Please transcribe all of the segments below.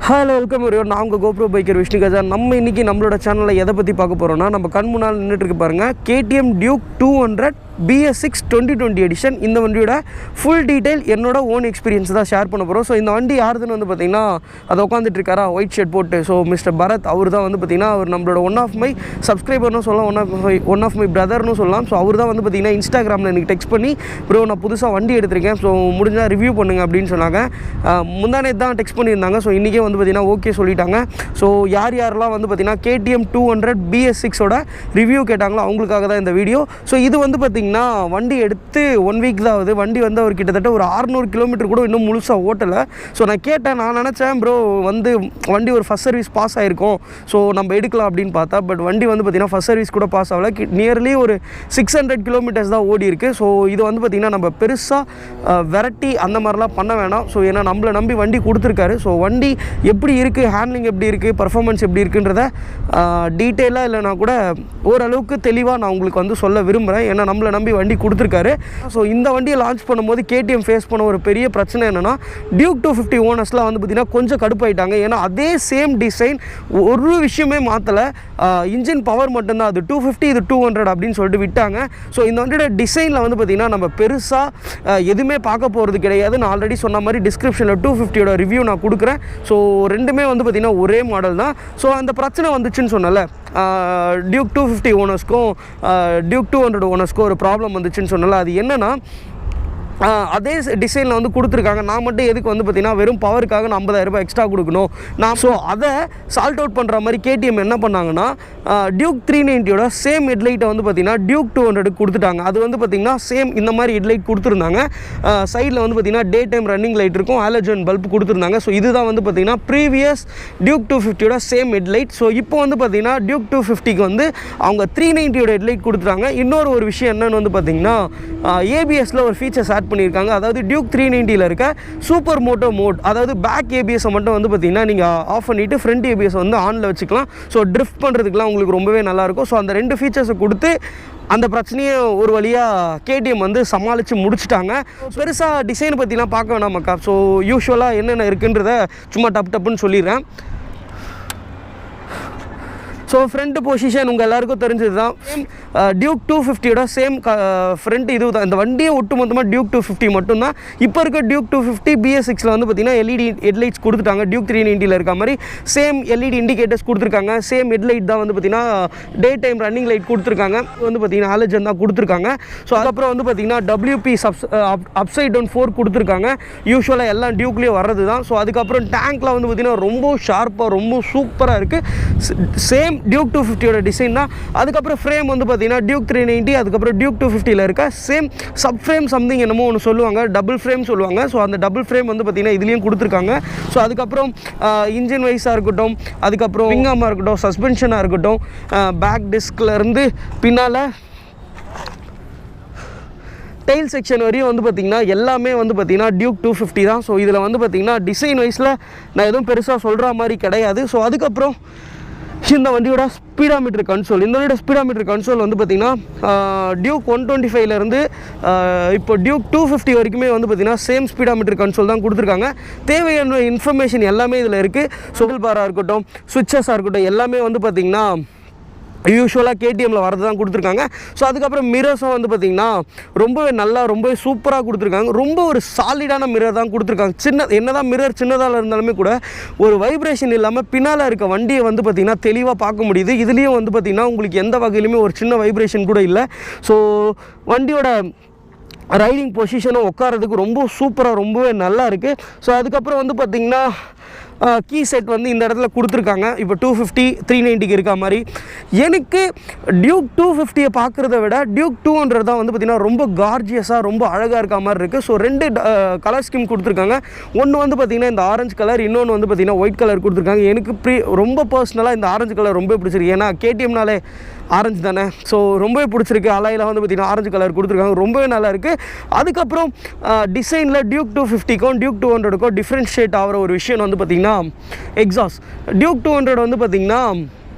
Hello welcome ஒருவர். நான் உங்கள் கோப்ரோ பைக்கர் விஷ்ணு கஜா. நம்ம இன்றைக்கி நம்மளோட சேனலில் எதை பற்றி பார்க்க போகிறோன்னா, நம்ம கண் முன்னால் நின்றுட்டுருக்கு பாருங்கள், KTM Duke 200 BS6 2020 எடிஷன். இந்த வண்டியோட ஃபுல் டீட்டெயில் என்னோட ஓன் எக்ஸ்பீரியன்ஸ் தான் ஷேர் பண்ண போகிறோம். ஸோ இந்த வண்டி யாருதுன்னு வந்து பார்த்திங்கன்னா, அதை உட்காந்துட்டு இருக்காரா ஒயிட் ஷர்ட் போட்டு, ஸோ மிஸ்டர் பரத். அவர் தான் வந்து பார்த்திங்கன்னா, அவர் நம்மளோட ஒன் ஆஃப் மை சப்ஸ்கிரைபர்னு சொல்லலாம், ஒன் ஆஃப் மை பிரதர்னு சொல்லலாம். ஸோ அவர் தான் வந்து பார்த்திங்கன்னா இன்ஸ்டாகிராமில் எனக்கு டெக்ஸ்ட் பண்ணி, ப்ரோ நான் புதுசாக வண்டி எடுத்திருக்கேன், ஸோ முடிஞ்சால் ரிவ்யூ பண்ணுங்க அப்படின்னு சொன்னாங்க. முந்தானே தான் டெக்ஸ்ட் பண்ணியிருந்தாங்க. ஸோ இன்றைக்கே வந்து பார்த்திங்கன்னா ஓகே சொல்லிட்டாங்க. ஸோ யாரெல்லாம் வந்து பார்த்திங்கன்னா KTM 200 BS6ஓட ரிவ்யூ கேட்டாங்களோ அவங்களுக்காக தான் இந்த வீடியோ. ஸோ இது வந்து பார்த்திங்கன்னா வண்டி எடுத்து 1 வீக் தான் ஆகுது. வண்டி வந்து அவர் கிட்டத்தட்ட ஒரு 600 கிலோமீட்டர் கூட இன்னும் முழுசாக ஓட்டலை. ஸோ நான் கேட்டேன், நான் நினச்சேன் ப்ரோ வந்து வண்டி ஒரு ஃபஸ்ட் சர்வீஸ் பாஸ் ஆகிருக்கும், ஸோ நம்ம எடுக்கலாம் அப்படின்னு பார்த்தா, பட் வண்டி வந்து பார்த்திங்கன்னா ஃபஸ்ட் சர்வீஸ் கூட பாஸ் ஆகலை. நியர்லி ஒரு 600 கிலோமீட்டர்ஸ் தான் ஓடி இருக்குது. ஸோ இது வந்து பார்த்திங்கன்னா நம்ம பெருசாக வெரைட்டி அந்த மாதிரிலாம் பண்ண வேணாம். ஸோ ஏன்னா நம்மளை நம்பி வண்டி கொடுத்துருக்காரு. ஸோ வண்டி எப்படி இருக்குது, ஹேண்ட்லிங் எப்படி இருக்குது, பர்ஃபார்மன்ஸ் எப்படி இருக்குன்றத டீட்டெயிலாக இல்லைனா கூட ஓரளவுக்கு தெளிவாக நான் உங்களுக்கு வந்து சொல்ல விரும்புகிறேன். ஏன்னா நம்மளை நம்பி வண்டி கொடுத்துருக்காரு. ஸோ இந்த வண்டியை லான்ச் பண்ணும்போது KTM ஃபேஸ் பண்ண ஒரு பெரிய பிரச்சனை என்னென்னா, Duke 250 ஓனர்ஸ்லாம் வந்து பார்த்திங்கன்னா கொஞ்சம் கடுப்பாயிட்டாங்க. ஏன்னா அதே சேம் டிசைன், ஒரு விஷயமே மாற்றலை, இன்ஜின் பவர் மட்டும்தான். அது 250 இது 200 அப்படின்னு சொல்லிட்டு விட்டாங்க. ஸோ இந்த வண்டியோட டிசைனில் வந்து பார்த்திங்கன்னா நம்ம பெருசாக எதுவுமே பார்க்க போகிறது கிடையாது. நான் ஆல்ரெடி சொன்ன மாதிரி டிஸ்கிரிப்ஷனில் 250யோட ரிவ்யூ நான் கொடுக்குறேன். ஸோ ரெண்டுமே வந்து பார்த்திங்கன்னா ஒரே மாடல் தான். ஸோ அந்த பிரச்சனை வந்துச்சுன்னு சொன்னல, Duke 250 ஓனர்ஸ்க்கும் Duke 200 ஓனர்ஸ்க்கும் ஒரு ப்ராப்ளம் வந்துச்சுன்னு சொன்னல, அது என்னென்னா அதே டிசைனில் வந்து கொடுத்துருக்காங்க. நான் மட்டும் எதுக்கு வந்து பார்த்திங்கன்னா வெறும் பவருக்காக நான் 50,000 ரூபாய் எக்ஸ்ட்ரா கொடுக்கணும் நான். ஸோ அதை சால்ட் அவுட் பண்ணுற மாதிரி KTM என்ன பண்ணாங்கன்னா, Duke 390யோட சேம் ஹெட்லைட்டை வந்து பார்த்திங்கன்னா Duke 200 கொடுத்துட்டாங்க. அது வந்து பார்த்திங்கன்னா சேம் இந்த மாதிரி ஹெட்லைட் கொடுத்துருந்தாங்க. சைடில் வந்து பார்த்திங்கன்னா டே டைம் ரன்னிங் லைட் இருக்கும், ஹாலஜன் பல்ப் கொடுத்துருந்தாங்க. ஸோ இதுதான் வந்து பார்த்திங்கன்னா ப்ரீவியஸ் Duke 250யோட சேம் ஹெட்லைட். ஸோ இப்போ வந்து பார்த்திங்கன்னா Duke 250க்கு வந்து அவங்க 390யோட ஹெட்லைட் கொடுத்துட்டாங்க. இன்னொரு ஒரு விஷயம் என்னென்னு வந்து பார்த்திங்கன்னா, ABSல ஒரு ஃபீச்சர்ஸ் ஆட் பண்ணியிருக்காங்க. அதாவது Duke 390ல இருக்க சூப்பர் மோட்டோ மோட், அதாவது பேக் ABS மட்டும் வந்து பார்த்திங்கன்னா நீங்கள் ஆஃப் பண்ணிவிட்டு ஃப்ரண்ட் ABS வந்து ஆனில் வச்சுக்கலாம். ஸோ ட்ரிஃப்ட் பண்ணுறதுக்குலாம் உங்களுக்கு ரொம்பவே நல்லாயிருக்கும். ஸோ அந்த 2 ஃபீச்சர்ஸை கொடுத்து அந்த பிரச்சனையை ஒரு வழியாக KTM வந்து சமாளித்து முடிச்சுட்டாங்க. பெருசாக டிசைனை பற்றிலாம் பார்க்க வேணாமக்கா. ஸோ யூஸ்வலாக என்னென்ன இருக்குன்றத சும்மா டப்புன்னு சொல்லிடுறேன். ஸோ ஃப்ரண்ட் பொசிஷன் உங்கள் எல்லாருக்கும் தெரிஞ்சது தான். Duke 250யோட சேம் ஃப்ரண்ட் இது தான். இந்த வண்டியை ஒட்டு மொத்தமாக Duke 250 மட்டும்தான். இப்போ இருக்க Duke 250 BS6ல் வந்து பார்த்திங்கன்னா LED ஹெட்லைட்ஸ் கொடுத்துட்டாங்க. Duke 390ல் இருக்க மாதிரி சேம் LED இண்டிகேட்டர்ஸ் கொடுத்துருக்காங்க. சேம் ஹெட்லைட் தான் வந்து பார்த்திங்கன்னா டே டைம் ரன்னிங் லைட் கொடுத்துருக்காங்க. வந்து பார்த்திங்கன்னா ஹாலஜன் தான் கொடுத்துருக்காங்க. ஸோ அதுக்கப்புறம் வந்து பார்த்திங்கன்னா WP அப்சைட் டவுன் 4 கொடுத்துருக்காங்க. யூஸ்வலாக எல்லாம் Dukeலேயே வர்றது தான். ஸோ அதுக்கப்புறம் டேங்க்லாம் வந்து பார்த்திங்கன்னா ரொம்ப ஷார்ப்பாக ரொம்ப சூப்பராக இருக்குது. சேம் Duke 250யோட டிசைன் தான். அதுக்கப்புறம் ஃப்ரேம் வந்து பார்த்திங்கன்னா Duke 390, அதுக்கப்புறம் Duke 250ல் இருக்க சேம் சப் ஃப்ரேம் சம்திங் என்னமோ ஒன்று சொல்லுவாங்க, டபுள் ஃப்ரேம் சொல்லுவாங்க. ஸோ அந்த டபுள் ஃப்ரேம் வந்து பார்த்திங்கன்னா இதுலேயும் கொடுத்துருக்காங்க. ஸோ அதுக்கப்புறம் இன்ஜின் வைஸாக இருக்கட்டும், அதுக்கப்புறம் விங்காமாக இருக்கட்டும், சஸ்பென்ஷனாக இருக்கட்டும், பேக் டிஸ்க்லேருந்து பின்னால் டெயில் செக்ஷன் வரையும் வந்து பார்த்திங்கன்னா எல்லாமே வந்து பார்த்திங்கன்னா Duke 250 தான். ஸோ இதில் வந்து பார்த்திங்கன்னா டிசைன் வைஸில் நான் எதுவும் பெருசாக சொல்கிற மாதிரி கிடையாது. ஸோ அதுக்கப்புறம் இந்த வண்டியோட ஸ்பீடாமீட்டர் கன்சோல், இந்த வண்டியோட ஸ்பீடாமீட்டர் கன்சோல் வந்து பார்த்திங்கன்னா Duke 125லேருந்து இப்போ Duke 250 வரைக்குமே வந்து பார்த்திங்கன்னா சேம் ஸ்பீடாமீட்டர் கன்சோல் தான் கொடுத்துருக்காங்க. தேவையான இன்ஃபர்மேஷன் எல்லாமே இதில் இருக்குது. சுகல் பாராக இருக்கட்டும், சுவிட்சஸாக இருக்கட்டும், எல்லாமே வந்து பார்த்திங்கன்னா யூஸ்வலாக KTMல வரது தான் கொடுத்துருக்காங்க. ஸோ அதுக்கப்புறம் மிரர்ஸும் வந்து பார்த்திங்கன்னா ரொம்பவே நல்லா ரொம்பவே சூப்பராக கொடுத்துருக்காங்க. ரொம்ப ஒரு சாலிடான மிரர் தான் கொடுத்துருக்காங்க. என்னதான் மிரர் சின்னதாக இருந்தாலுமே கூட ஒரு வைப்ரேஷன் இல்லாமல் பின்னால் இருக்க வண்டியை வந்து பார்த்திங்கன்னா தெளிவாக பார்க்க முடியுது. இதுலேயும் வந்து பார்த்திங்கன்னா உங்களுக்கு எந்த வகையிலுமே ஒரு சின்ன வைப்ரேஷன் கூட இல்லை. ஸோ வண்டியோட ரைடிங் பொசிஷனும் உட்காரதுக்கு ரொம்ப சூப்பராக ரொம்பவே நல்லா இருக்குது. ஸோ அதுக்கப்புறம் வந்து பார்த்திங்கன்னா கீ செட் வந்து இந்த இடத்துல கொடுத்துருக்காங்க. இப்போ 250 390க்கு இருக்க மாதிரி. எனக்கு Duke 250யை பார்க்குறத விட Duke 200 தான் வந்து பார்த்திங்கன்னா ரொம்ப கார்ஜியஸாக ரொம்ப அழகாக இருக்க மாதிரி இருக்குது. ஸோ 2 கலர் ஸ்கீம் கொடுத்துருக்காங்க. ஒன்று வந்து பார்த்திங்கன்னா இந்த ஆரஞ்சு கலர், இன்னொன்று வந்து பார்த்திங்கன்னா ஒயிட் கலர் கொடுத்துருக்காங்க. எனக்கு ரொம்ப பர்சனலாக இந்த ஆரஞ்சு கலர் ரொம்ப பிடிச்சிருக்கு. ஏன்னா KTMனாலே ஆரஞ்சு தானே. ஸோ ரொம்பவே பிடிச்சிருக்கு. அலையில் வந்து பார்த்திங்கன்னா ஆரஞ்சு கலர் கொடுத்துருக்காங்க, ரொம்பவே நல்லா இருக்குது. அதுக்கப்புறம் டிசைனில் Duke 250க்கும் Duke 200க்கும் டிஃப்ரென்ஷியேட் ஆகிற ஒரு விஷயம் வந்து பார்த்திங்கன்னா எக்ஸாஸ்ட். Duke 200 வந்து பார்த்திங்கன்னா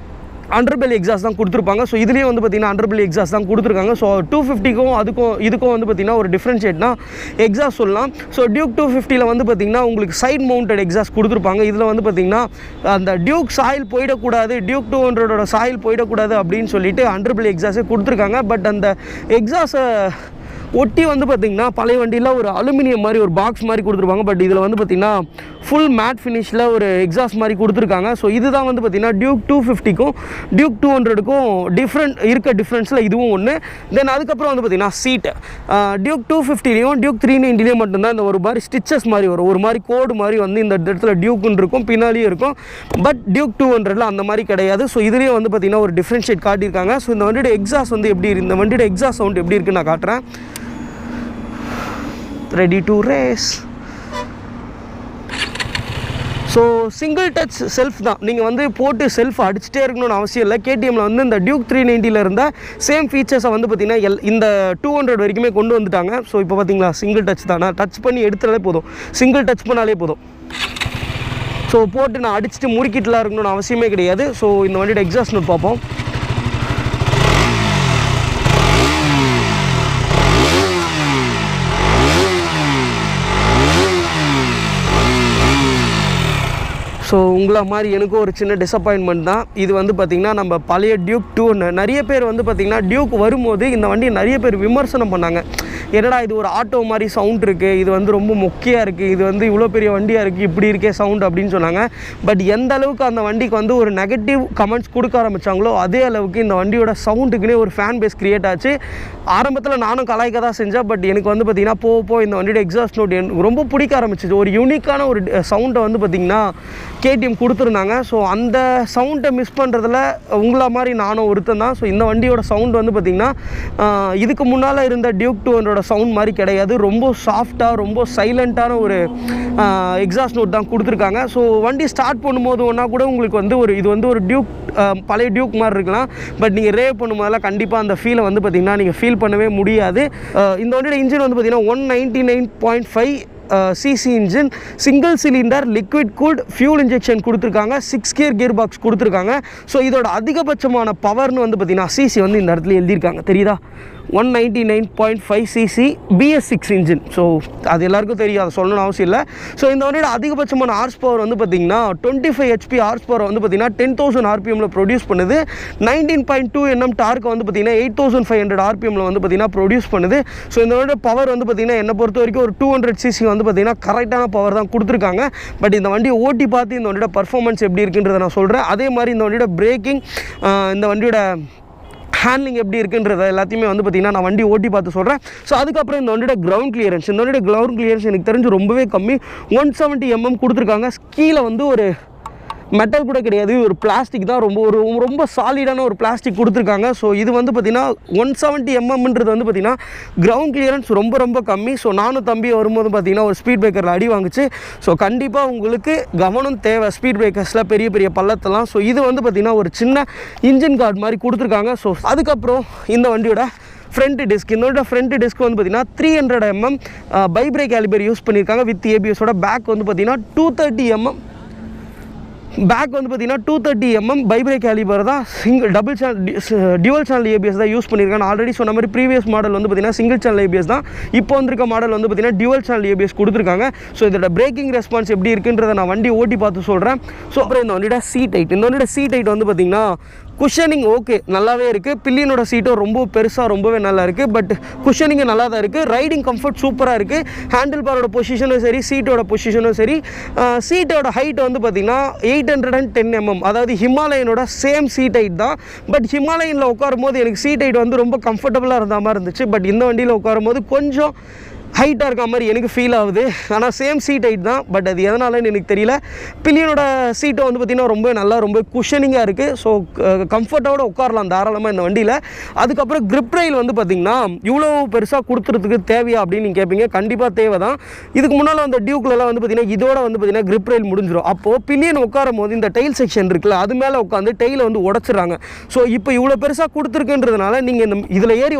அண்டர்பெல்லி எக்ஸாஸ்ட் தான் கொடுத்துருப்பாங்க. ஸோ இதுலேயே வந்து பார்த்திங்கன்னா அண்டர்பெல்லி எக்ஸாஸ்ட் தான் கொடுத்துருக்காங்க. ஸோ 250க்கும் இதுக்கும் வந்து பார்த்திங்கன்னா ஒரு டிஃப்ரென்ஷியேட்னா எக்ஸாஸ்ட் சொல்லலாம். ஸோ டியூக் 250ல் வந்து பார்த்திங்கன்னா உங்களுக்கு சைட் மவுண்டட் எக்ஸாஸ்ட் கொடுத்துருப்பாங்க. இதில் வந்து பார்த்திங்கன்னா அந்த டியூக் சாயில் போயிடக்கூடாது, டியூக் 200ஓட சாயில் போயிடக்கூடாது அப்படின்னு சொல்லிட்டு அண்டர்பெல்லி எக்ஸாஸ்ட்டே கொடுத்துருக்காங்க. பட் அந்த எக்ஸாஸ்ட்டை ஒட்டி வந்து பார்த்திங்கன்னா பழைய வண்டியில் ஒரு அலுமினியம் மாதிரி ஒரு பாக்ஸ் மாதிரி கொடுத்துருப்பாங்க. பட் இதில் வந்து பார்த்திங்கன்னா ஃபுல் மேட் ஃபினிஷில் ஒரு எக்ஸாஸ்ட் மாதிரி கொடுத்துருக்காங்க. ஸோ இதுதான் வந்து பார்த்திங்கன்னா டியூக் 250க்கும் டியூக் 200க்கும் டிஃப்ரென்ஸில் இதுவும் ஒன்று. தென் அதுக்கப்புறம் வந்து பார்த்திங்கன்னா சீட்டு டியூக் 250லையும் டியூக் 390லையும் மட்டும்தான் இந்த ஒரு மாதிரி ஸ்டிச்சஸ் மாதிரி வரும், ஒரு மாதிரி கோடு மாதிரி வந்து இந்த இடத்துல டியூக்குன்னு இருக்கும், பின்னாலேயும் இருக்கும். பட் டியூக் 200ல் அந்த மாதிரி கிடையாது. ஸோ இதுலேயே வந்து பார்த்திங்கன்னா ஒரு டிஃப்ரென்ஷியேட் காட்டியிருக்காங்க. ஸோ இந்த வண்டியோட எக்ஸாஸ்ட் வந்து இந்த வண்டியோட எக்ஸாஸ்ட் சவுண்ட் எப்படி இருக்குன்னு நான் காட்டுறேன். Ready to race. So single touch self தான், நீங்கள் வந்து போட்டு செல்ஃப் அடிச்சுட்டே இருக்கணும்னு அவசியம் இல்லை. கேடிஎம்மில் வந்து இந்த டியூக் 390ல் இருந்த சேம் ஃபீச்சர்ஸை வந்து பார்த்திங்கன்னா இந்த 200 வரைக்குமே கொண்டு வந்துட்டாங்க. ஸோ இப்போ பார்த்தீங்களா சிங்கிள் டச் தான், நான் டச் பண்ணி எடுத்தாலே போதும், சிங்கிள் டச் பண்ணாலே போதும். ஸோ போட்டு நான் அடிச்சுட்டு முறுக்கிட்டுலாம் இருக்கணும்னு அவசியமே கிடையாது. ஸோ இந்த வண்டியோட எக்ஸாஸ்ட் நோட் பார்ப்போம். ஸோ உங்களை மாதிரி எனக்கும் ஒரு சின்ன டிசப்பாயின்மெண்ட் தான். இது வந்து பார்த்திங்கன்னா நம்ம பழைய டியூக் 200 நிறைய பேர் வந்து பார்த்திங்கன்னா டியூக் வரும்போது இந்த வண்டியை நிறைய பேர் விமர்சனம் பண்ணாங்க. என்னடா இது ஒரு ஆட்டோ மாதிரி சவுண்ட் இருக்குது, இது வந்து ரொம்ப மொக்கையாக இருக்குது, இது வந்து இவ்வளோ பெரிய வண்டியாக இருக்குது, இப்படி இருக்கே சவுண்ட் அப்படின்னு சொன்னாங்க. பட் எந்த அளவுக்கு அந்த வண்டிக்கு வந்து ஒரு நெகட்டிவ் கமெண்ட்ஸ் கொடுக்க ஆரம்பித்தாங்களோ அதே அளவுக்கு இந்த வண்டியோட சவுண்டுக்குன்னே ஒரு ஃபேன் பேஸ் க்ரியேட் ஆச்சு. ஆரம்பத்தில் நானும் கலாய்க்க தான் செஞ்சேன். பட் எனக்கு வந்து பார்த்திங்கன்னா போக இந்த வண்டியோட எக்ஸாஸ்ட் நோட் எனக்கு ரொம்ப பிடிக்க ஆரம்பிச்சிச்சு. ஒரு யூனிக்கான ஒரு சவுண்டை வந்து பார்த்திங்கன்னா கேடிஎம் கொடுத்துருந்தாங்க. ஸோ அந்த சவுண்டை மிஸ் பண்ணுறதுல உங்களை மாதிரி நானும் ஒருத்தன் தான். ஸோ இந்த வண்டியோட சவுண்ட் வந்து பார்த்திங்கன்னா இதுக்கு முன்னால் இருந்த டியூக் 200 சவுண்ட் மாதிரி கிடையாது, ரொம்ப சாஃப்டாக ரொம்ப சைலண்ட்டான ஒரு எக்ஸாஸ்ட் நோட் தான் கொடுத்துருக்காங்க. ஸோ வண்டி ஸ்டார்ட் பண்ணும்போது ஒன்றா கூட உங்களுக்கு வந்து இது வந்து ஒரு டியூக் பழைய டியூக் மாதிரி இருக்கலாம். பட் நீங்கள் ரேவ் பண்ணும்போதெல்லாம் கண்டிப்பாக அந்த ஃபீலை வந்து பார்த்திங்கன்னா நீங்கள் ஃபீல் பண்ணவே முடியாது. இந்த வண்டியோட இன்ஜின் வந்து பார்த்திங்கன்னா 199.5 CC engine, single cylinder liquid cooled fuel injection கொடுத்துருக்காங்க, 6 கியர் பாக்ஸ் கொடுத்துருக்காங்க. ஸோ இதோட அதிகபட்சமான பவர்னு வந்து பார்த்திங்கன்னா சிசி வந்து இந்த இடத்துல எழுதியிருக்காங்க, தெரியுதா? 199.5 சிசி BS6 இன்ஜின். ஸோ அது எல்லாருக்கும் தெரியும், அதை சொல்லணும்னு அவசியம் இல்லை. ஸோ இந்த வண்டியோட அதிகபட்சமான ஹார்ஸ் பவர் வந்து பார்த்திங்கன்னா 25 HP ஹார்ஸ் பவர் வந்து பார்த்திங்கன்னா 10,000 RPMல ப்ரொடியூஸ் பண்ணுது. 19.2 Nm டார்க் வந்து பார்த்திங்கன்னா 8,500 RPMல வந்து பார்த்திங்கன்னா ப்ரொடியூஸ் பண்ணுது. ஸோ இந்த வண்டியோட பவர் வந்து பார்த்திங்கன்னா என்னை பொறுத்த வரைக்கும் ஒரு 200 cc வந்து பார்த்திங்கன்னா கரெக்டான பவர் தான் கொடுத்துருக்காங்க. பட் இந்த வண்டியை ஓட்டி பார்த்து இந்த வண்டியோட பர்ஃபார்மன்ஸ் எப்படி இருக்குன்றதை நான் சொல்கிறேன். அதே மாதிரி இந்த வண்டியோட பிரேக்கிங், இந்த வண்டியோட ஹேண்ட்லிங் எப்படி இருக்குன்றத எல்லாத்தையுமே வந்து பார்த்திங்கன்னா நான் வண்டி ஓட்டி பார்த்து சொல்கிறேன். ஸோ அதுக்கப்புறம் இந்த வண்டியோட கிரவுண்ட் கிளியரன்ஸ் எனக்கு தெரிஞ்சு ரொம்பவே கம்மி, 170 mm கொடுத்துருக்காங்க. கீழே வந்து ஒரு மெட்டல் கூட கிடையாது, ஒரு பிளாஸ்டிக் தான், ரொம்ப சாலிடான ஒரு பிளாஸ்டிக் கொடுத்துருக்காங்க. ஸோ இது வந்து பார்த்திங்கன்னா 170 mmன்றது வந்து பார்த்திங்கன்னா கிரவுண்ட் கிளியரன்ஸ் ரொம்ப கம்மி. ஸோ நானும் தம்பி வரும்போது பார்த்திங்கன்னா ஒரு ஸ்பீட் பிரேக்கரில் அடி வாங்குச்சு. ஸோ கண்டிப்பாக உங்களுக்கு கவனம் தேவை ஸ்பீட் பிரேக்கர்ஸில், பெரிய பள்ளத்தெல்லாம். ஸோ இது வந்து பார்த்திங்கன்னா ஒரு சின்ன இன்ஜின் கார்டு மாதிரி கொடுத்துருக்காங்க. ஸோ அதுக்கப்புறம் இந்த வண்டியோட ஃப்ரண்ட் டிஸ்க், இதோட ஃப்ரண்ட் டிஸ்க் வந்து பார்த்திங்கன்னா 300 mm பைப்ரேக் கேலிபர் யூஸ் பண்ணியிருக்காங்க வித் ABS-ஓட. பேக் வந்து பார்த்திங்கன்னா 230 mm பேக் வந்து பார்த்திங்கன்னா 230 mm பைப்ரேக் கேலிபர் தான், டியூவல் சேனல் ABS தான் யூஸ் பண்ணியிருக்காங்க. ஆல்ரெடி சொன்ன மாதிரி ப்ரீவியஸ் மாடல் வந்து பார்த்திங்கன்னா சிங்கிள் சேனல் ABS தான், இப்போ வந்திருக்க மாடல் வந்து பார்த்திங்கன்னா டியூவல் சேனல் ABS கொடுத்துருக்காங்க. ஸோ இதோட பிரேக்கிங் ரெஸ்பான்ஸ் எப்படி இருக்குன்றதை நான் வண்டி ஓட்டி பார்த்து சொல்கிறேன். ஸோ அப்புறம் இந்த வண்டியோட சீட் ஹைட் வந்து பார்த்திங்கன்னா குஷனிங் ஓகே நல்லாவே இருக்குது. பில்லியனோட சீட்டும் ரொம்ப பெருசாக ரொம்பவே நல்லா இருக்குது. பட் குஷனிங்கு நல்லா தான் இருக்குது. ரைடிங் கம்ஃபர்ட் சூப்பராக இருக்குது. ஹேண்டில் பாரோட பொசிஷனும் சரி, சீட்டோட பொசிஷனும் சரி. சீட்டோட ஹைட் வந்து பார்த்திங்கன்னா 810 mm, அதாவது ஹிமாலயனோட சேம் சீட் ஹைட் தான். பட் ஹிமாலயனில் உட்காரும் போது எனக்கு சீட் ஹைட் வந்து ரொம்ப கம்ஃபர்டபுளாக இருந்த மாதிரி இருந்துச்சு. பட் இந்த வண்டியில் உட்காரும் போது கொஞ்சம் ஹைட்டாக இருக்க மாதிரி எனக்கு ஃபீல் ஆகுது. ஆனால் சேம் சீட் ஹைட் தான், பட் அது எதனாலன்னு எனக்கு தெரியல. பில்லியனோட சீட்டை வந்து பார்த்திங்கன்னா ரொம்ப குஷனிங்காக இருக்குது. ஸோ கம்ஃபர்ட்டோடு உட்காரலாம் தாராளமாக இந்த வண்டியில். அதுக்கப்புறம் கிரிப் ரயில் வந்து பார்த்திங்கன்னா இவ்வளோ பெருசாக கொடுத்துறதுக்கு தேவையா அப்படின்னு நீங்கள் கேட்பீங்க. கண்டிப்பாக தேவை தான். இதுக்கு முன்னால் அந்த டியூக்லலாம் வந்து பார்த்திங்கன்னா இதோட வந்து பார்த்திங்கன்னா கிரிப் ரயில் முடிஞ்சிடும். அப்போது பில்லியன் உட்காரும் போது இந்த டெயில் செக்ஷன் இருக்குல்ல, அது மேலே உட்காந்து டெயிலை வந்து உடச்சிடுறாங்க. ஸோ இப்போ இவ்வளோ பெருசாக கொடுத்துருக்குன்றதுனால நீங்கள் இந்த இதில் ஏறி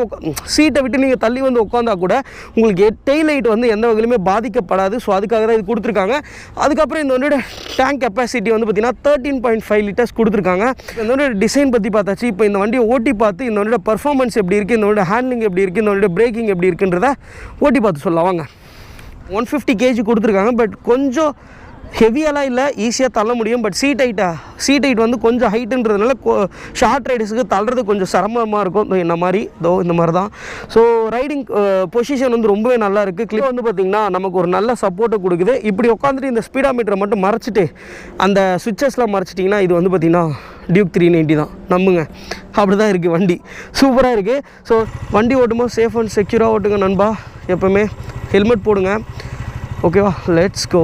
சீட்டை விட்டு நீங்கள் தள்ளி வந்து உட்காந்தா கூட உங்களுக்கு 8 டெயில் லைட் வந்து எந்த வகையிலுமே பாதிக்கப்படாது. ஸோ அதுக்காக தான் இது கொடுத்துருக்காங்க. அதுக்கப்புறம் இந்த வண்டியோட டேங்க் கெப்பாசிட்டி வந்து பார்த்திங்கன்னா 13.5 லிட்டர்ஸ் கொடுத்துருக்காங்க. இந்த வண்டியோட டிசைன் பற்றி பார்த்தாச்சு. இப்போ இந்த வண்டியை ஓட்டி பார்த்து இந்த வண்டியோட பர்ஃபார்மன்ஸ் எப்படி இருக்குது, இந்த வண்டியோட ஹேண்ட்லிங் எப்படி இருக்குது, இந்த வண்டியோட பிரேக்கிங் எப்படி இருக்குன்றத ஓட்டி பார்த்து சொல்லலாம் வாங்க. 150 kg கொடுத்துருக்காங்க. பட் கொஞ்சம் ஹெவியெல்லாம் இல்லை, ஈஸியாக தள்ள முடியும். பட் சீட் ஹைட் வந்து கொஞ்சம் ஹைட்டுன்றதுனால ஷார்ட் ரைடர்ஸுக்கு தள்ளுறது கொஞ்சம் சிரமமாக இருக்கும். இந்த மாதிரி இந்த மாதிரி தான். ஸோ ரைடிங் பொசிஷன் வந்து ரொம்பவே நல்லா இருக்குது. கிளிப் வந்து பார்த்திங்கன்னா நமக்கு ஒரு நல்ல சப்போர்ட்டை கொடுக்குது. இப்படி உட்காந்துட்டு இந்த ஸ்பீடாமீட்டரை மட்டும் மறைச்சிட்டு அந்த சுவிட்சஸ்லாம் மறைச்சிட்டிங்கன்னா இது வந்து பார்த்திங்கன்னா டியூக் 390 தான். நம்புங்க, அப்படி தான் இருக்குது. வண்டி சூப்பராக இருக்குது. ஸோ வண்டி ஓட்டும்போது சேஃப் அண்ட் செக்யூராக ஓட்டுங்க நண்பா. எப்போவுமே ஹெல்மெட் போடுங்க. ஓகேவா, லெட்ஸ் கோ.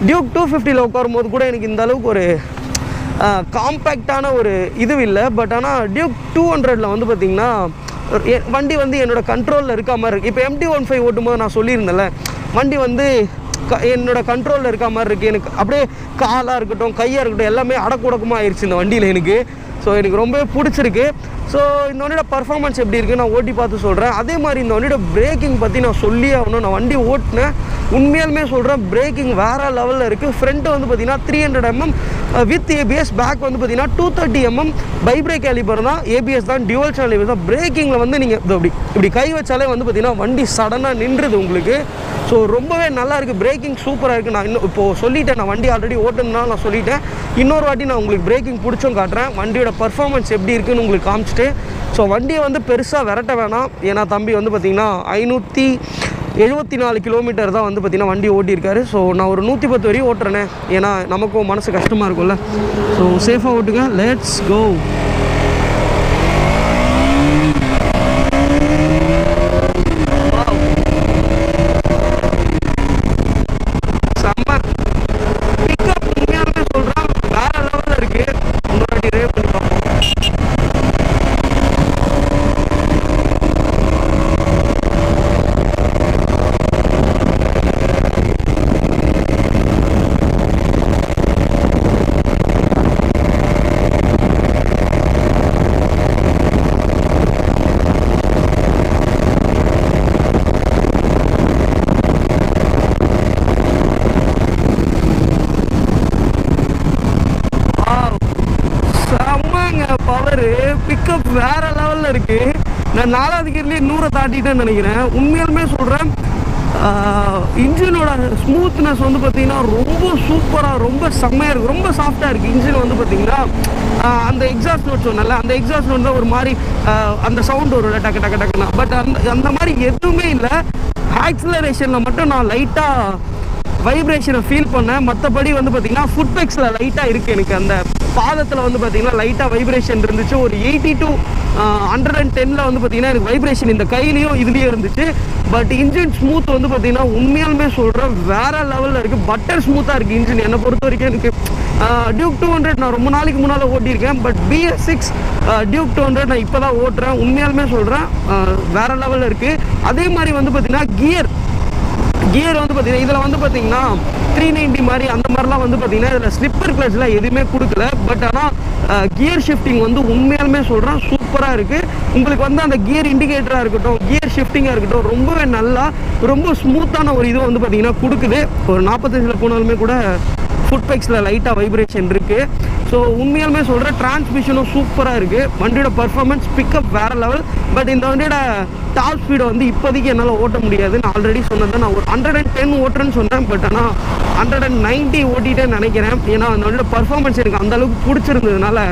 டியூக் 250 உட்காரும்போது கூட எனக்கு இந்த அளவுக்கு ஒரு காம்பேக்டான ஒரு இது இல்லை. பட் ஆனால் டியூக் 200 வந்து பார்த்திங்கன்னா வண்டி வந்து என்னோடய கண்ட்ரோலில் இருக்க மாதிரி இருக்குது. இப்போ MT-15 ஓட்டும்போது நான் சொல்லியிருந்தேன்ல, வண்டி வந்து என்னோடய கண்ட்ரோலில் இருக்க மாதிரி இருக்குது. எனக்கு அப்படியே காலாக இருக்கட்டும், கையாக இருக்கட்டும், எல்லாமே அடக்குடக்கமாக ஆயிடுச்சு இந்த வண்டியில் எனக்கு. ஸோ எனக்கு ரொம்பவே பிடிச்சிருக்கு. ஸோ இந்த வண்டியோட பர்ஃபார்மன்ஸ் எப்படி இருக்குது நான் ஓட்டி பார்த்து சொல்கிறேன். அதே மாதிரி இந்த வண்டியோட பிரேக்கிங் பற்றி நான் சொல்லி ஆகணும். நான் வண்டி ஓட்டினேன், உண்மையாலுமே சொல்கிறேன், பிரேக்கிங் வேறு லெவலில் இருக்குது. ஃப்ரண்ட்டு வந்து பார்த்திங்கன்னா 300 mm வித் ABS, பேக் வந்து பார்த்திங்கன்னா 230 mm பைப்ரேக் கேலிபர் தான், ABS தான், டியூவல் சேனல் ABS தான். பிரேக்கிங்கில் வந்து நீங்கள் இப்படி கை வச்சாலே வந்து பார்த்திங்கன்னா வண்டி சடனாக நின்றுது உங்களுக்கு. ஸோ ரொம்பவே நல்லா இருக்குது. பிரேக்கிங் சூப்பராக இருக்குது. நான் இன்னும் இப்போது சொல்லிட்டேன், நான் வண்டி ஆல்ரெடி ஓட்டுனால நான் சொல்லிட்டேன். இன்னொரு வாட்டி நான் உங்களுக்கு பிரேக்கிங் பிடிச்சும் காட்டுறேன், வண்டியோட பர்ஃபார்மன்ஸ் எப்படி இருக்குன்னு உங்களுக்கு காமிச்சிட்டு. ஸோ வண்டியை வந்து பெருசாக விரட்ட வேணாம். ஏன்னா தம்பி வந்து பார்த்திங்கன்னா 574 கிலோமீட்டர் தான் வந்து பார்த்திங்கன்னா வண்டி ஓட்டியிருக்காரு. ஸோ நான் ஒரு 110 வரையும் ஓட்டுறேனே, ஏன்னா நமக்கும் மனசு கஷ்டமாக இருக்கும்ல. ஸோ சேஃபாக ஓட்டுங்க. Let's go. பவரு பிக்கப் வேறு லெவலில் இருக்குது. நான் 4வது கியர்லேயே 100 தாண்டிட்டேன்னு நினைக்கிறேன். உண்மையாலுமே சொல்கிறேன், இன்ஜினோட ஸ்மூத்னஸ் வந்து பார்த்திங்கன்னா ரொம்ப சூப்பராக, ரொம்ப செம்மையாக இருக்குது. ரொம்ப சாஃப்டாக இருக்குது இன்ஜின் வந்து பார்த்திங்கன்னா. அந்த எக்ஸாஸ்ட் நோட் சொன்னல, அந்த எக்ஸாஸ்ட் நோட் தான் ஒரு மாதிரி அந்த சவுண்ட் ஒரு டக்கு டக்கு டக்குன்னா. பட் அந்த மாதிரி எதுவுமே இல்லை. ஆக்சிலரேஷனில் மட்டும் நான் லைட்டாக வைப்ரேஷனை ஃபீல் பண்ணேன். மற்றபடி வந்து பார்த்திங்கன்னா ஃபுட்பெக்ஸில் லைட்டாக இருக்குது. எனக்கு அந்த பாதத்தில் வந்து பார்த்திங்கன்னா லைட்டாக வைப்ரேஷன் இருந்துச்சு. ஒரு 80 to 110 வந்து பார்த்திங்கன்னா எனக்கு வைப்ரேஷன் இந்த கையிலையும் இதுலேயும் இருந்துச்சு. பட் இன்ஜின் ஸ்மூத் வந்து பார்த்திங்கன்னா உண்மையாலுமே சொல்கிறேன் வேறு லெவலில் இருக்குது. பட்டர் ஸ்மூத்தாக இருக்குது இன்ஜின் என்னை பொறுத்த வரைக்கும். எனக்கு டியூக் 200 நான் ரொம்ப நாளைக்கு முன்னால் ஓட்டியிருக்கேன். பட் BS6 டியூக் 200 நான் இப்போ தான் ஓட்டுறேன். உண்மையாலுமே சொல்கிறேன் வேறு லெவலில் இருக்குது. அதே மாதிரி வந்து பார்த்திங்கன்னா கியர் வந்து பார்த்திங்கன்னா இதில் வந்து பார்த்திங்கன்னா 390 மாதிரி அந்த மாதிரிலாம் வந்து பார்த்திங்கன்னா இதில் ஸ்லிப்பர் கிளட்ச்லாம் எதுவுமே கொடுக்கல. பட் ஆனால் கியர் ஷிஃப்டிங் வந்து உண்மையாலுமே சொல்கிறேன் சூப்பராக இருக்குது. உங்களுக்கு வந்து அந்த கியர் இண்டிகேட்டராக இருக்கட்டும், கியர் ஷிஃப்டிங்காக இருக்கட்டும், ரொம்பவே நல்லா ரொம்ப ஸ்மூத்தான ஒரு இது வந்து பார்த்திங்கன்னா கொடுக்குது. ஒரு 45 போனாலுமே கூட ஃபுட்பெக்ஸில் லைட்டாக வைப்ரேஷன் இருக்குது. ஸோ உண்மையாலுமே சொல்கிறேன் டிரான்ஸ்மிஷனும் சூப்பராக இருக்குது. வண்டியோட பர்ஃபார்மன்ஸ் பிக்கப் வேறு லெவல். பட் இந்த வண்டியோட டாப் ஸ்பீடை வந்து இப்போதைக்கு என்னால் ஓட்ட முடியாது. நான் ஆல்ரெடி சொன்னது நான் ஒரு 110 ஓட்டுறேன்னு சொன்னேன். பட் ஆனால் 190 ஓட்டிட்டேன்னு நினைக்கிறேன். ஏன்னா அந்த வண்டியோட பர்ஃபார்மன்ஸ் எனக்கு அந்தளவுக்கு பிடிச்சிருந்ததுனால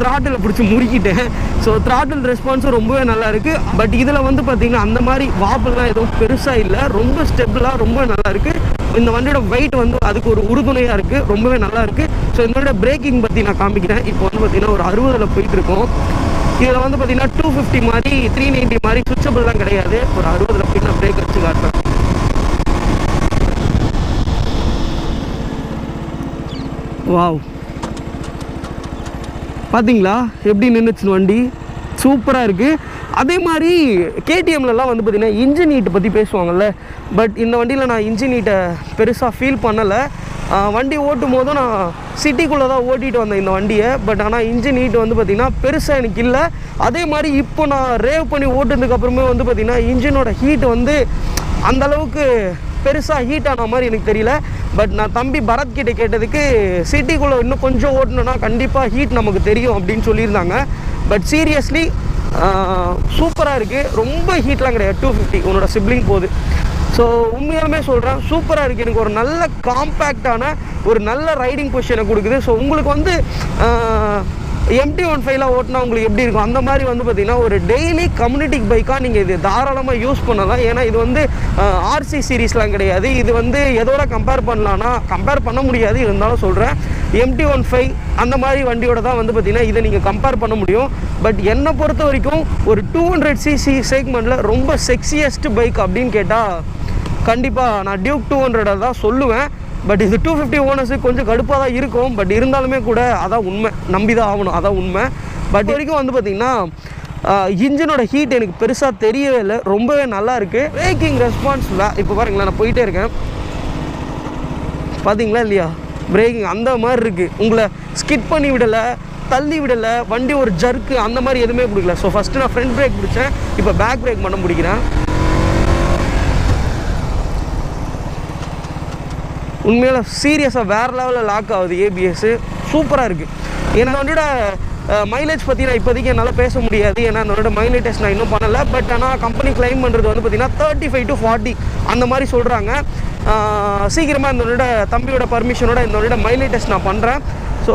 த்ராட்டில் பிடிச்சி முறுக்கிட்டேன். ஸோ த்ராட்டில் ரெஸ்பான்ஸும் ரொம்பவே நல்லா இருக்குது. பட் இதில் வந்து பார்த்திங்கன்னா அந்த மாதிரி வாபெல்லாம் எதுவும் பெருசாக இல்லை. ரொம்ப ஸ்டெபிளாக ரொம்ப நல்லா இருக்குது. இந்த வண்டியோட வெயிட் வந்து அதுக்கு ஒரு உறுதுணையாக இருக்குது. ரொம்பவே நல்லா இருக்குது. ஸோ இந்த வண்டியோட பிரேக்கிங் பற்றி நான் காமிக்கிறேன். இப்போ வந்து பார்த்திங்கன்னா ஒரு 60 போயிட்டுருக்கோம். இதில் வந்து பார்த்திங்கன்னா 250 மாதிரி 390 மாதிரி சுவிட்சபிள்லாம் கிடையாது. ஒரு 60 போய் நான் பிரேக் வச்சு காட்டுறேன். வாவ், பார்த்தீங்களா எப்படி நின்றுச்சு வண்டி, சூப்பராக இருக்குது. அதே மாதிரி KTMலலாம் வந்து பார்த்திங்கன்னா இன்ஜின் ஹீட்டை பற்றி பேசுவாங்கள்ல. பட் இந்த வண்டியில் நான் இன்ஜின் ஹீட்டை பெருசாக ஃபீல் பண்ணலை. வண்டி ஓட்டும் போதும் நான் சிட்டிக்குள்ளே தான் ஓட்டிகிட்டு வந்தேன் இந்த வண்டியை. பட் ஆனால் இன்ஜின் ஹீட் வந்து பார்த்திங்கன்னா பெருசாக எனக்கு இல்லை. அதே மாதிரி இப்போ நான் ரேவ் பண்ணி ஓட்டுனதுக்கப்புறமே வந்து பார்த்திங்கன்னா இன்ஜினோட ஹீட் வந்து அந்தளவுக்கு பெருசாக ஹீட் ஆன மாதிரி எனக்கு தெரியல. பட் நான் தம்பி பரத் கிட்டே கேட்டதுக்கு சிட்டிக்குள்ளே இன்னும் கொஞ்சம் ஓட்டணுன்னா கண்டிப்பாக ஹீட் நமக்கு தெரியும் அப்படின்னு சொல்லியிருந்தாங்க. பட் சீரியஸ்லி சூப்பராக இருக்குது. ரொம்ப ஹீட்லாம் கிடையாது. 250 உன்னோட சிப்ளிங் போகுது. ஸோ உண்மையாலுமே சொல்கிறேன் சூப்பராக இருக்குது. எனக்கு ஒரு நல்ல காம்பேக்டான ஒரு நல்ல ரைடிங் பொசிஷனை கொடுக்குது. ஸோ உங்களுக்கு வந்து MT-15 ஓட்டினா உங்களுக்கு எப்படி இருக்கும் அந்த மாதிரி வந்து பார்த்திங்கன்னா ஒரு டெய்லி கம்யூனிட்டி பைக்காக நீங்கள் இது தாராளமாக யூஸ் பண்ணலாம். ஏன்னா இது வந்து RC சீரீஸ்லாம் கிடையாது. இது வந்து எதோட கம்பேர் பண்ணலான்னா கம்பேர் பண்ண முடியாது, இருந்தாலும் சொல்கிறேன் MT-15 அந்த மாதிரி வண்டியோட தான் வந்து பார்த்திங்கன்னா இதை நீங்கள் கம்பேர் பண்ண முடியும். பட் என்னை பொறுத்த வரைக்கும் ஒரு 200cc செக்மெண்ட்டில் ரொம்ப செக்ஸியஸ்ட் பைக் அப்படின்னு கேட்டால் கண்டிப்பாக நான் டியூக் 200 தான் சொல்லுவேன். பட் இது 250 ஓனர்ஸுக்கு கொஞ்சம் கடுப்பாக தான் இருக்கும். பட் இருந்தாலுமே கூட அதான் உண்மை, நம்பி தான் ஆகணும், அதான் உண்மை. பட் வரைக்கும் வந்து பார்த்திங்கன்னா இன்ஜினோட ஹீட் எனக்கு பெருசாக தெரியவே இல்லை. ரொம்பவே நல்லா இருக்குது. பிரேக்கிங் ரெஸ்பான்ஸ் இப்போ பாருங்களேன், நான் போயிட்டே இருக்கேன் பார்த்தீங்களா இல்லையா, பிரேக்கிங் அந்த மாதிரி இருக்குது. உங்களை ஸ்கிட் பண்ணி விடலை, தள்ளி விடலை, வண்டி ஒரு ஜர்க்கு அந்த மாதிரி எதுவுமே பிடிக்கல. ஸோ ஃபஸ்ட்டு நான் ஃப்ரண்ட் பிரேக் பிடிச்சேன், இப்போ பேக் பிரேக் பண்ண பிடிக்கிறேன். உண்மையில சீரியஸாக வேறு லெவலில் லாக் ஆகுது. ABS சூப்பராக இருக்குது. ஏன்னா வண்டியோட மைலேஜ் பற்றி நான் இப்போதைக்கு என்னால் பேச முடியாது. ஏன்னா அதோட மைலேஜ் டெஸ்ட் நான் இன்னும் பண்ணலை. பட் ஆனால் கம்பெனி கிளைம் பண்ணுறது வந்து பார்த்திங்கன்னா 35 to 40 அந்த மாதிரி சொல்கிறாங்க. சீக்கிரமாக இந்த தம்பியோட பர்மிஷனோட இந்த மைலேஜ் டெஸ்ட் நான் பண்ணுறேன். ஸோ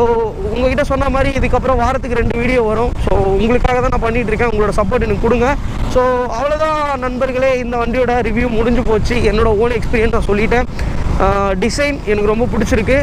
உங்கள்கிட்ட சொன்ன மாதிரி இதுக்கப்புறம் வாரத்துக்கு 2 வீடியோ வரும். ஸோ உங்களுக்காக தான் நான் பண்ணிகிட்ருக்கேன். உங்களோட சப்போர்ட் எனக்கு கொடுங்க. ஸோ அவ்வளோதான் நண்பர்களே, இந்த வண்டியோட ரிவ்யூ முடிஞ்சு போச்சு. என்னோடய ஓன் எக்ஸ்பீரியன்ஸ் நான் சொல்லிட்டேன். டிசைன் எனக்கு ரொம்ப பிடிச்சிருக்கு.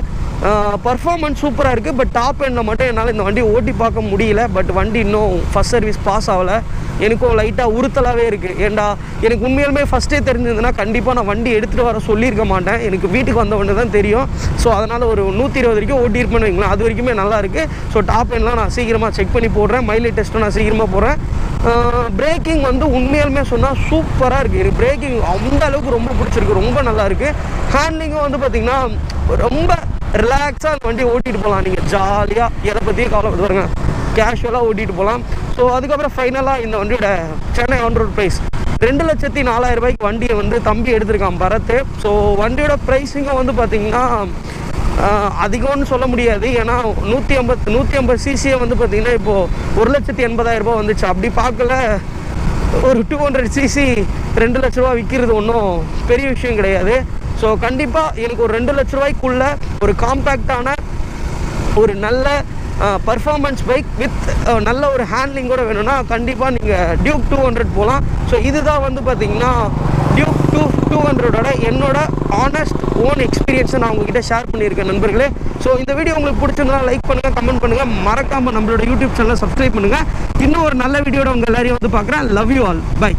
பர்ஃபார்மன்ஸ் சூப்பராக இருக்குது. பட் டாப் எண்டில் மட்டும் என்னால் இந்த வண்டி ஓட்டி பார்க்க முடியல. பட் வண்டி இன்னும் ஃபஸ்ட் சர்வீஸ் பாஸ் ஆகலை. எனக்கும் லைட்டாக உறுத்தலாகவே இருக்குது. ஏன்டா எனக்கு உண்மையாலுமே ஃபஸ்ட்டே தெரிஞ்சிருந்ததுன்னா கண்டிப்பாக நான் வண்டி எடுத்துகிட்டு வர சொல்லியிருக்க மாட்டேன். எனக்கு வீட்டுக்கு வந்த வண்டி தான் தெரியும். ஸோ அதனால் ஒரு 120 வரைக்கும் ஓட்டியிருப்பேன்னு வைங்களேன். அது வரைக்குமே நல்லாயிருக்கு. ஸோ டாப் எண்ட்லாம் நான் சீக்கிரமாக செக் பண்ணி போடுறேன். மைலேஜ் டெஸ்ட்டும் நான் சீக்கிரமாக போடுறேன். பிரேக்கிங் வந்து உண்மையாலுமே சொன்னால் சூப்பராக இருக்குது. எனக்கு பிரேக்கிங் அந்த அளவுக்கு ரொம்ப பிடிச்சிருக்கு, ரொம்ப நல்லாயிருக்கு. ஹேண்ட்லிங்கும் வந்து பார்த்திங்கன்னா ரொம்ப ரிலாக்ஸாக அந்த வண்டி ஓட்டிகிட்டு போகலாம். நீங்கள் ஜாலியாக எதை பற்றியும் கவலைப்படுவாங்க, கேஷுவலாக ஓட்டிகிட்டு போகலாம். ஸோ அதுக்கப்புறம் ஃபைனலாக இந்த வண்டியோட சென்னை ஆன் ரோட் ப்ரைஸ் 2,04,000 ரூபாய்க்கு வண்டியை வந்து தம்பி எடுத்திருக்கான் பரத். ஸோ வண்டியோட ப்ரைஸிங்கும் வந்து பார்த்திங்கன்னா அதிகம்னு சொல்ல முடியாது. ஏன்னா 150 சிசியை வந்து பார்த்திங்கன்னா இப்போது 1,80,000 ரூபா வந்துச்சு. அப்படி பார்க்கல ஒரு 200cc 2 லட்ச ரூபா விற்கிறது ஒன்றும் பெரிய விஷயம் கிடையாது. ஸோ கண்டிப்பாக எனக்கு ஒரு 2 லட்ச ரூபாய்க்குள்ள ஒரு காம்பேக்டான ஒரு நல்ல பர்ஃபார்மன்ஸ் பைக் வித் நல்ல ஒரு ஹேண்ட்லிங்கோடு வேணும்னா கண்டிப்பாக நீங்கள் டியூக் 200 போகலாம். ஸோ இதுதான் வந்து பார்த்திங்கன்னா டியூக் 200ஓட என்னோட ஆனஸ்ட் ஓன் எக்ஸ்பீரியன்ஸை நான் உங்ககிட்ட ஷேர் பண்ணியிருக்கேன் நண்பர்களே. ஸோ இந்த வீடியோ உங்களுக்கு பிடிச்சிருந்தா லைக் பண்ணுங்கள், கமெண்ட் பண்ணுங்கள், மறக்காமல் நம்மளோட யூடியூப் சேனலை சப்ஸ்கிரைப் பண்ணுங்கள். இன்னும் ஒரு நல்ல வீடியோட உங்கள் எல்லாரையும் வந்து பார்க்குறேன். Love you all, by.